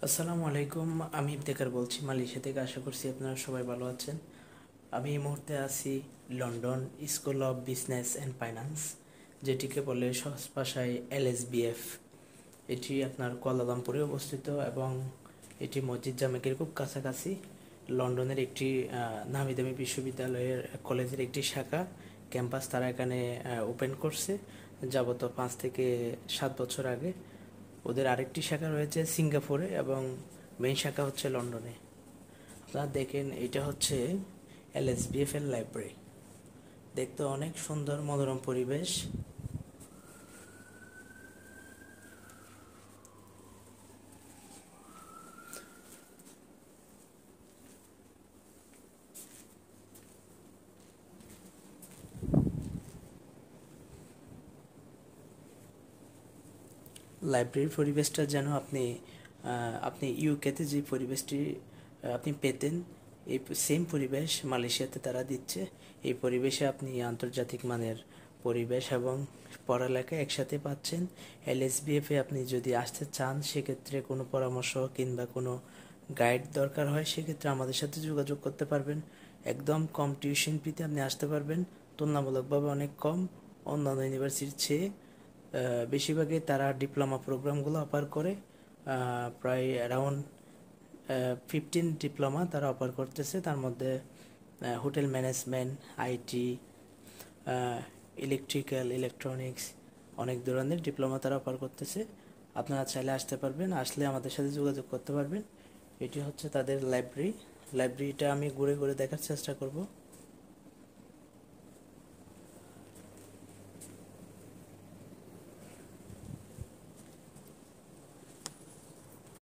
আসসালামু আলাইকুম। আমি ইফতেখার বলছি মালয়েশিয়া থেকে। আশা করছি আপনারা সবাই ভালো আছেন। আমি এই মুহূর্তে আছি London school of business and finance, যেটিকে বলে সহজ ভাষায় LSBF। এটি আপনার কুয়ালালামপুরে অবস্থিত এবং এটি মসজিদ জামেকের খুব কাছাকাছি। লন্ডনের একটি নামি দামি বিশ্ববিদ্যালয়ের কলেজের একটি শাখা ক্যাম্পাস তারা এখানে ওপেন করছে যাবত 5 থেকে 7 বছর আগে। ওদের আরেকটি শাখা রয়েছে সিঙ্গাপুরে এবং মেইন শাখা হচ্ছে লন্ডনে। আপনারা দেখেন, এটা হচ্ছে LSBF এর লাইব্রেরি। দেখতে অনেক সুন্দর মনোরম পরিবেশ। লাইব্রেরির পরিবেশটা যেন আপনি ইউকেতে যে পরিবেশটি আপনি পেতেন, এই সেম পরিবেশ মালয়েশিয়াতে তারা দিচ্ছে। এই পরিবেশে আপনি আন্তর্জাতিক মানের পরিবেশ এবং পড়ালেখা একসাথে পাচ্ছেন। LSBF-এ আপনি যদি আসতে চান, সেক্ষেত্রে কোনো পরামর্শ কিংবা কোনো গাইড দরকার হয়, সেক্ষেত্রে আমাদের সাথে যোগাযোগ করতে পারবেন। একদম কম টিউশন ফিতে আপনি আসতে পারবেন, তুলনামূলকভাবে অনেক কম অন্যান্য ইউনিভার্সিটির চেয়ে। বেশিরভাগই তারা ডিপ্লোমা প্রোগ্রামগুলো অফার করে। প্রায় অ্যারাউন্ড 15 ডিপ্লোমা তারা অফার করতেছে। তার মধ্যে hotel management, IT, electrical, electronics, অনেক ধরনের ডিপ্লোমা তারা অফার করতেছে। আপনারা চাইলে আসতে পারবেন, আসলে আমাদের সাথে যোগাযোগ করতে পারবেন। এটি হচ্ছে তাদের লাইব্রেরিটা আমি ঘুরে ঘুরে দেখার চেষ্টা করব।